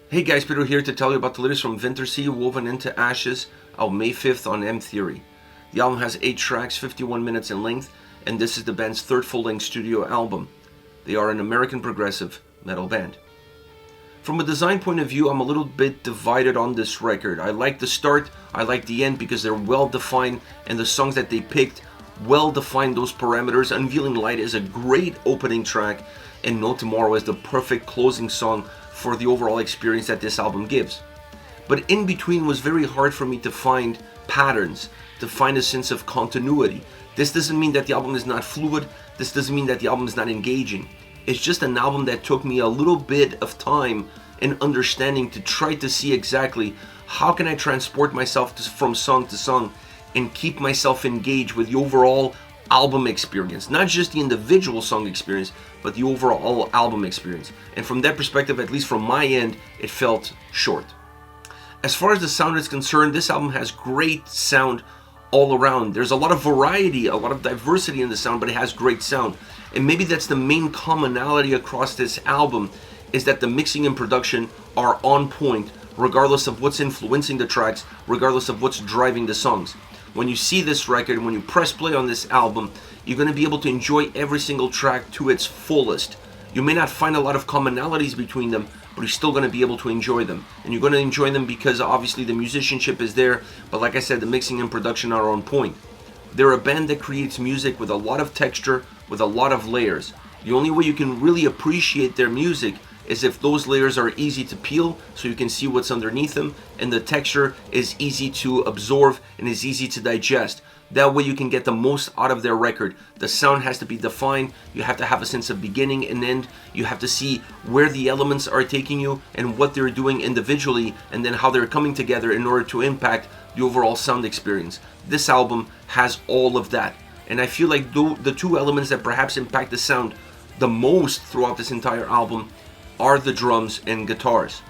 Hey guys, Peter here to tell you about the latest from Vintersea, Woven into Ashes, out May 5th on M-Theory. The album has 8 tracks, 51 minutes in length, and this is the band's third full-length studio album. They are an American progressive metal band. From a design point of view, I'm a little bit divided on this record. I like the start, I like the end because they're well defined, and the songs that they picked well define those parameters. Unveiling Light is a great opening track, and No Tomorrow is the perfect closing song for the overall experience that this album gives. But in between was very hard for me to find patterns, to find a sense of continuity. This doesn't mean that the album is not fluid, this doesn't mean that the album is not engaging. It's just an album that took me a little bit of time and understanding to try to see exactly how can I transport myself from song to song and keep myself engaged with the overall album experience, not just the individual song experience, but the overall album experience. And from that perspective, at least from my end, it felt short. As far as the sound is concerned, this album has great sound all around. There's a lot of variety, a lot of diversity in the sound, but it has great sound. And maybe that's the main commonality across this album, is that the mixing and production are on point, regardless of what's influencing the tracks, regardless of what's driving the songs. When you see this record, when you press play on this album, you're going to be able to enjoy every single track to its fullest. You may not find a lot of commonalities between them, but you're still going to be able to enjoy them. And you're going to enjoy them because obviously the musicianship is there, but like I said, the mixing and production are on point. They're a band that creates music with a lot of texture, with a lot of layers. The only way you can really appreciate their music is if those layers are easy to peel so you can see what's underneath them, and the texture is easy to absorb and is easy to digest. That way you can get the most out of their record. The sound has to be defined, you have to have a sense of beginning and end, you have to see where the elements are taking you and what they're doing individually, and then how they're coming together in order to impact the overall sound experience. This album has all of that, and I feel like the two elements that perhaps impact the sound the most throughout this entire album are the drums and guitars.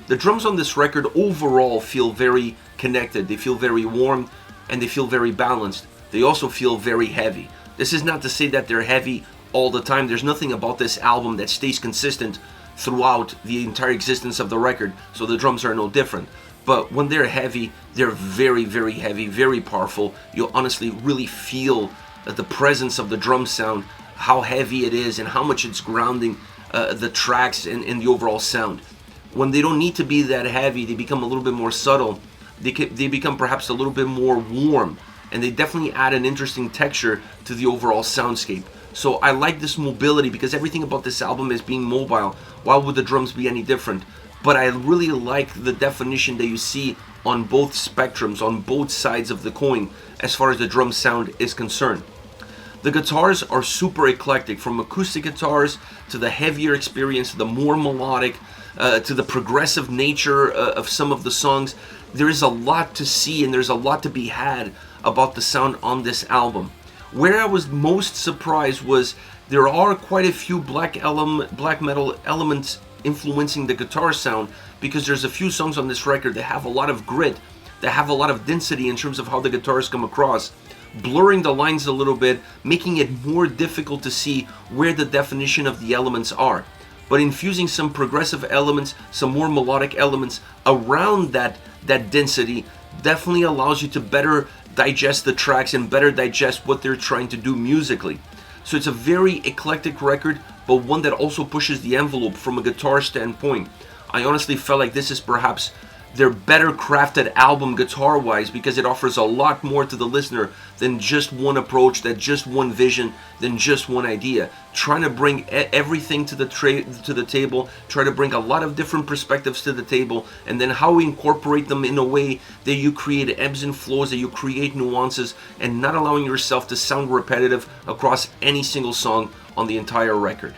The drums on this record overall feel very connected, they feel very warm, and they feel very balanced. They also feel very heavy. This is not to say that they're heavy all the time. There's nothing about this album that stays consistent throughout the entire existence of the record, so the drums are no different. But when they're heavy, they're very, very heavy, very powerful. You'll honestly really feel the presence of the drum sound, how heavy it is and how much it's grounding the tracks and the overall sound. When they don't need to be that heavy, they become a little bit more subtle. They become perhaps a little bit more warm, and they definitely add an interesting texture to the overall soundscape. So I like this mobility because everything about this album is being mobile. Why would the drums be any different? But I really like the definition that you see on both spectrums, on both sides of the coin, as far as the drum sound is concerned. The guitars are super eclectic, from acoustic guitars to the heavier experience, to the more melodic, to the progressive nature of some of the songs. There is a lot to see and there's a lot to be had about the sound on this album. Where I was most surprised was there are quite a few black metal elements influencing the guitar sound, because there's a few songs on this record that have a lot of grit, that have a lot of density in terms of how the guitars come across, blurring the lines a little bit, making it more difficult to see where the definition of the elements are. But infusing some progressive elements, some more melodic elements around that density definitely allows you to better digest the tracks and better digest what they're trying to do musically. So it's a very eclectic record, but one that also pushes the envelope from a guitar standpoint. I honestly felt like this is perhaps their better crafted album guitar-wise, because it offers a lot more to the listener than just one approach, than just one vision, than just one idea. Trying to bring everything to the table, try to bring a lot of different perspectives to the table, and then how we incorporate them in a way that you create ebbs and flows, that you create nuances, and not allowing yourself to sound repetitive across any single song on the entire record.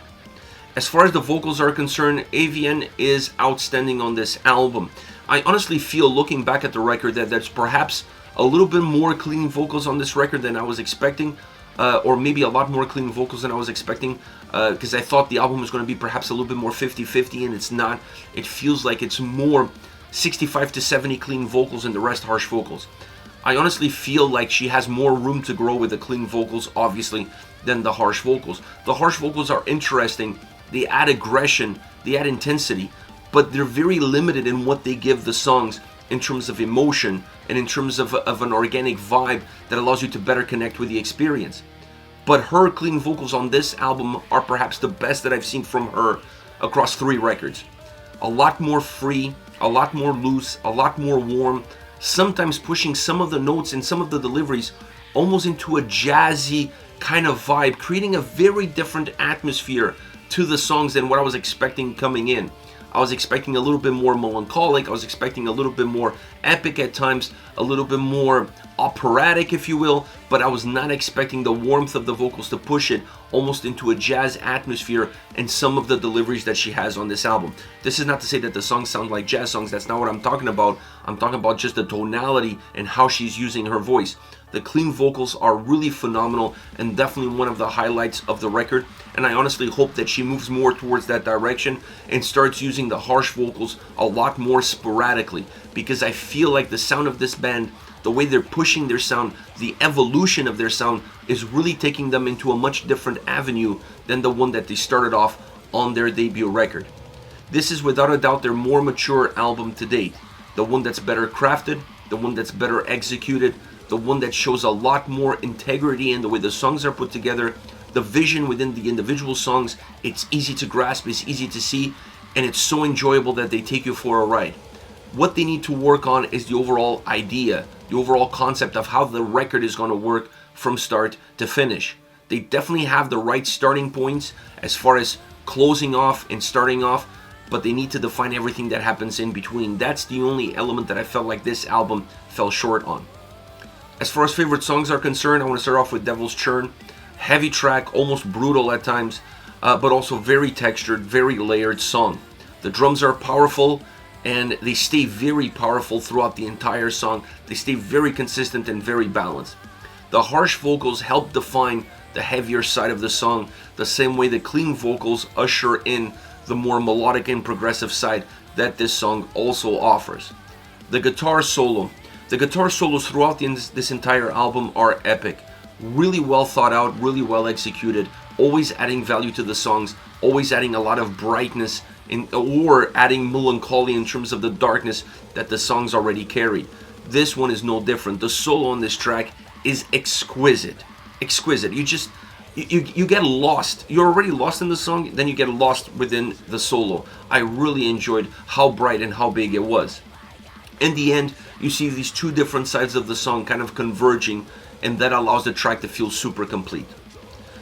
As far as the vocals are concerned, AVN is outstanding on this album. I honestly feel, looking back at the record, that there's perhaps a little bit more clean vocals on this record than I was expecting, or maybe a lot more clean vocals than I was expecting, because I thought the album was going to be perhaps a little bit more 50-50, and it's not. It feels like it's more 65 to 70 clean vocals and the rest harsh vocals. I honestly feel like she has more room to grow with the clean vocals, obviously, than the harsh vocals. The harsh vocals are interesting. They add aggression, they add intensity, but they're very limited in what they give the songs in terms of emotion and in terms of an organic vibe that allows you to better connect with the experience. But her clean vocals on this album are perhaps the best that I've seen from her across 3 records. A lot more free, a lot more loose, a lot more warm, sometimes pushing some of the notes and some of the deliveries almost into a jazzy kind of vibe, creating a very different atmosphere to the songs than what I was expecting coming in. I was expecting a little bit more melancholic, I was expecting a little bit more epic at times, a little bit more operatic, if you will, but I was not expecting the warmth of the vocals to push it almost into a jazz atmosphere in some of the deliveries that she has on this album. This is not to say that the songs sound like jazz songs, that's not what I'm talking about. I'm talking about just the tonality and how she's using her voice. The clean vocals are really phenomenal and definitely one of the highlights of the record, and I honestly hope that she moves more towards that direction and starts using the harsh vocals a lot more sporadically, because I feel like the sound of this band, the way they're pushing their sound, the evolution of their sound is really taking them into a much different avenue than the one that they started off on their debut record. This is without a doubt their more mature album to date, the one that's better crafted, the one that's better executed, the one that shows a lot more integrity in the way the songs are put together, the vision within the individual songs. It's easy to grasp, it's easy to see, and it's so enjoyable that they take you for a ride. What they need to work on is the overall idea, the overall concept of how the record is going to work from start to finish. They definitely have the right starting points as far as closing off and starting off, but they need to define everything that happens in between. That's the only element that I felt like this album fell short on. As far as favorite songs are concerned, I want to start off with Devil's Churn. Heavy track, almost brutal at times, but also very textured, very layered song. The drums are powerful, and they stay very powerful throughout the entire song. They stay very consistent and very balanced. The harsh vocals help define the heavier side of the song, the same way the clean vocals usher in the more melodic and progressive side that this song also offers. The guitar solo. The guitar solos throughout this entire album are epic. Really well thought out, really well executed, always adding value to the songs, always adding a lot of brightness or adding melancholy in terms of the darkness that the songs already carried. This one is no different. The solo on this track is exquisite. Exquisite. You get lost. You're already lost in the song, then you get lost within the solo. I really enjoyed how bright and how big it was. In the end, you see these 2 different sides of the song kind of converging, and that allows the track to feel super complete.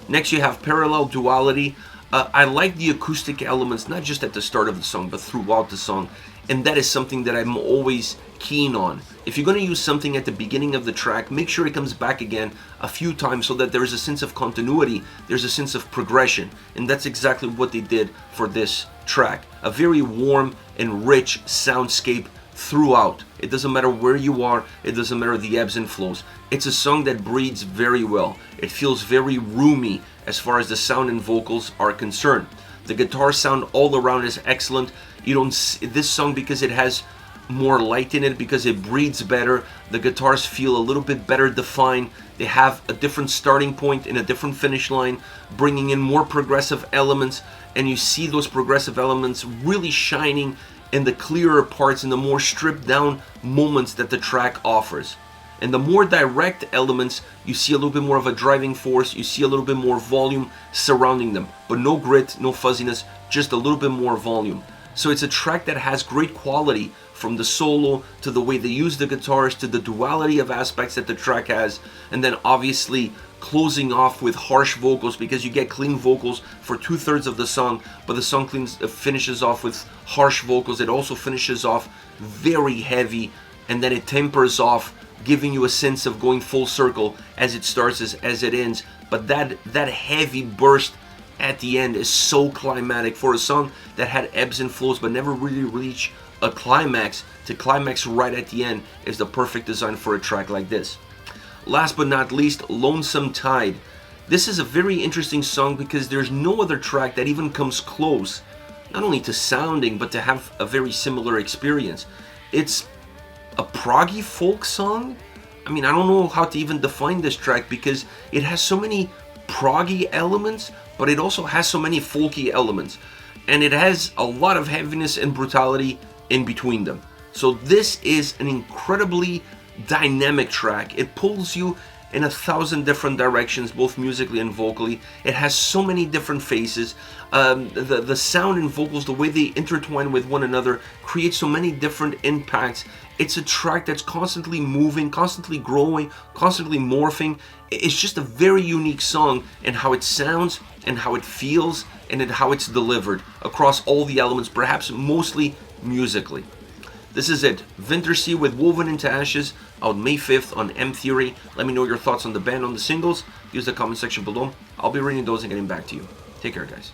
Next you have Parallel Duality. I like the acoustic elements, not just at the start of the song, but throughout the song, and that is something that I'm always keen on. If you're going to use something at the beginning of the track, make sure it comes back again a few times so that there's a sense of continuity, there's a sense of progression, and that's exactly what they did for this track. A very warm and rich soundscape throughout. It doesn't matter where you are, it doesn't matter the ebbs and flows. It's a song that breathes very well. It feels very roomy as far as the sound and vocals are concerned. The guitar sound all around is excellent. You don't see this song, because it has more light in it, because it breathes better. The guitars feel a little bit better defined. They have a different starting point and a different finish line, bringing in more progressive elements, and you see those progressive elements really shining in the clearer parts and the more stripped down moments that the track offers. And the more direct elements, you see a little bit more of a driving force, you see a little bit more volume surrounding them, but no grit, no fuzziness, just a little bit more volume. So it's a track that has great quality, from the solo to the way they use the guitars to the duality of aspects that the track has, and then obviously closing off with harsh vocals, because you get clean vocals for 2/3 of the song, but the song finishes off with harsh vocals. It also finishes off very heavy, and then it tempers off, giving you a sense of going full circle as it starts as it ends. But that heavy burst at the end is so climatic for a song that had ebbs and flows but never really reached a climax. To climax right at the end is the perfect design for a track like this. Last but not least, Lonesome Tide. This is a very interesting song because there's no other track that even comes close, not only to sounding, but to have a very similar experience. It's a proggy folk song. I mean, I don't know how to even define this track because it has so many proggy elements, but it also has so many folky elements. and it has a lot of heaviness and brutality in between them. So this is an incredibly dynamic track. It pulls you in 1,000 different directions, both musically and vocally. It has so many different faces. The sound and vocals, the way they intertwine with one another, create so many different impacts. It's a track that's constantly moving, constantly growing, constantly morphing. It's just a very unique song in how it sounds and how it feels and in how it's delivered across all the elements, perhaps mostly musically. This is it, Vintersea with Woven Into Ashes, out May 5th on M-Theory. Let me know your thoughts on the band, on the singles. Use the comment section below. I'll be reading those and getting back to you. Take care, guys.